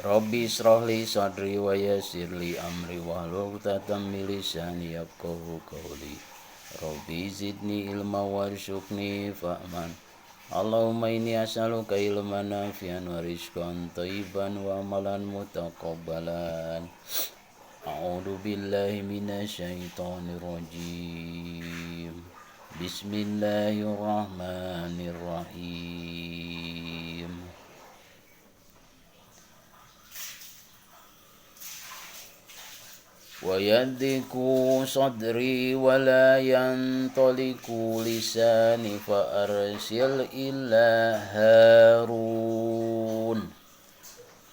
Rabbi israh li sadri wa yassir li amri wahlul 'uqdatam min lisani yafqahu qawli. Rabbi zidni ilma warzuqni fahman. Allahumma inni as'aluka ilman nafi'an wa rizqan thayyiban wa amalan mutaqabbalan. A'udzu billahi minasy syaithanir rajim. Bismillahirrahmanirrahim. Wa yadhiku sadri wa la yantaliku lisani fa arsil ila Harun.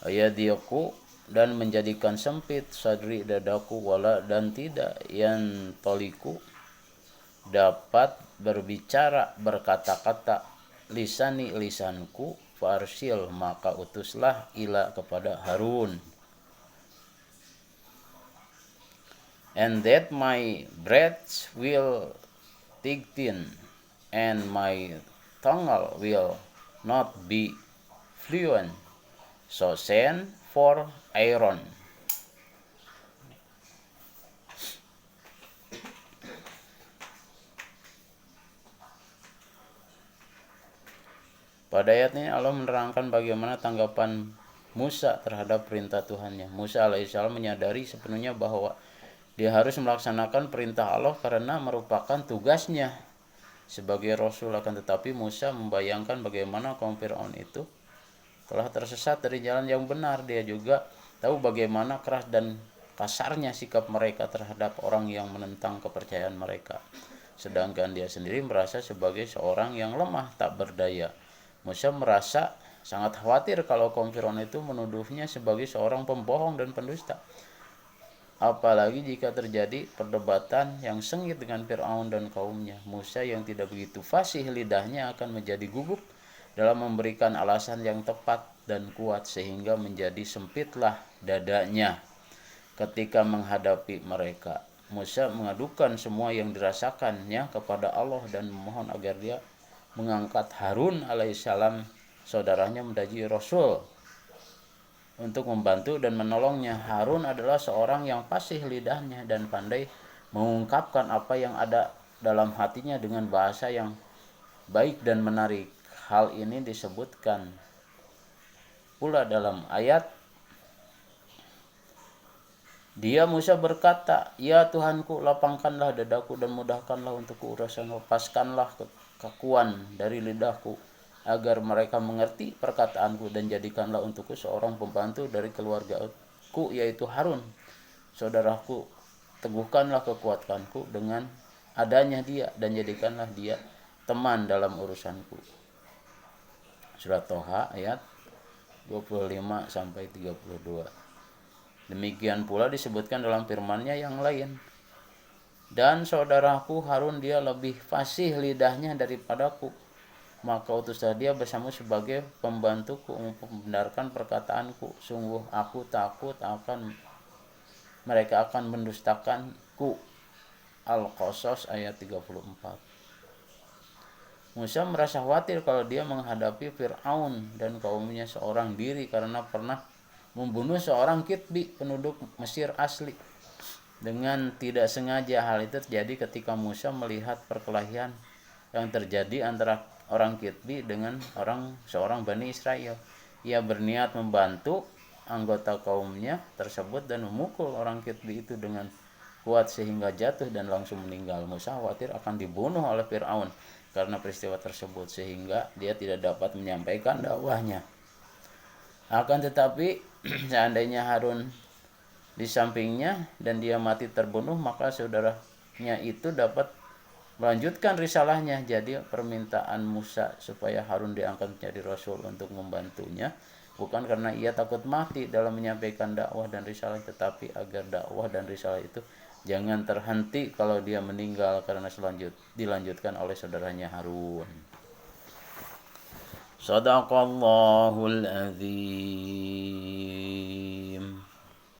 Ayadhiku, dan menjadikan sempit sadri dadaku, wala dan tidak yantaliku dapat berbicara berkata-kata, lisani lisanku, fa arsil maka utuslah ila kepada Harun. And that my breath will thicken and my tongue will not be fluent. So send for Aaron. Pada ayat ini Allah menerangkan bagaimana tanggapan Musa terhadap perintah Tuhannya. Musa alaihissalam menyadari sepenuhnya bahwa dia harus melaksanakan perintah Allah karena merupakan tugasnya sebagai Rasul. Akan tetapi Musa membayangkan bagaimana kaum Fir'aun itu telah tersesat dari jalan yang benar. Dia juga tahu bagaimana keras dan kasarnya sikap mereka terhadap orang yang menentang kepercayaan mereka. Sedangkan dia sendiri merasa sebagai seorang yang lemah, tak berdaya. Musa merasa sangat khawatir kalau kaum Fir'aun itu menuduhnya sebagai seorang pembohong dan pendusta. Apalagi jika terjadi perdebatan yang sengit dengan Fir'aun dan kaumnya. Musa yang tidak begitu fasih lidahnya akan menjadi gugup dalam memberikan alasan yang tepat dan kuat, sehingga menjadi sempitlah dadanya ketika menghadapi mereka. Musa mengadukan semua yang dirasakannya kepada Allah dan memohon agar dia mengangkat Harun alaihissalam, saudaranya, menjadi Rasul untuk membantu dan menolongnya. Harun adalah seorang yang fasih lidahnya dan pandai mengungkapkan apa yang ada dalam hatinya dengan bahasa yang baik dan menarik. Hal ini disebutkan pula dalam ayat, dia Musa berkata, ya Tuhanku, lapangkanlah dadaku dan mudahkanlah untukku urusan, lepaskanlah kekakuan dari lidahku agar mereka mengerti perkataanku, dan jadikanlah untukku seorang pembantu dari keluargaku, yaitu Harun saudaraku. Teguhkanlah kekuatanku dengan adanya dia, dan jadikanlah dia teman dalam urusanku. Surat Toha ayat 25-32. Demikian pula disebutkan dalam firman-Nya yang lain, dan saudaraku Harun, dia lebih fasih lidahnya daripadaku, maka utuslah dia bersama sebagai pembantuku untuk membenarkan perkataanku. Sungguh aku takut akan mereka akan mendustakanku. Al-Qasas ayat 34. Musa merasa khawatir kalau dia menghadapi Fir'aun dan kaumnya seorang diri karena pernah membunuh seorang Kitbi, penduduk Mesir asli. Dengan tidak sengaja hal itu terjadi ketika Musa melihat perkelahian yang terjadi antara orang Kitbi dengan seorang Bani Israel. Ia berniat membantu anggota kaumnya tersebut dan memukul orang Kitbi itu dengan kuat sehingga jatuh dan langsung meninggal. Musa khawatir akan dibunuh oleh Fir'aun karena peristiwa tersebut, sehingga dia tidak dapat menyampaikan dakwahnya. Akan tetapi seandainya Harun di sampingnya dan dia mati terbunuh, maka saudaranya itu dapat melanjutkan risalahnya. Jadi permintaan Musa supaya Harun diangkat menjadi Rasul untuk membantunya bukan karena ia takut mati dalam menyampaikan dakwah dan risalah, tetapi agar dakwah dan risalah itu jangan terhenti kalau dia meninggal, karena dilanjutkan oleh saudaranya Harun. Shadaqallahul azim.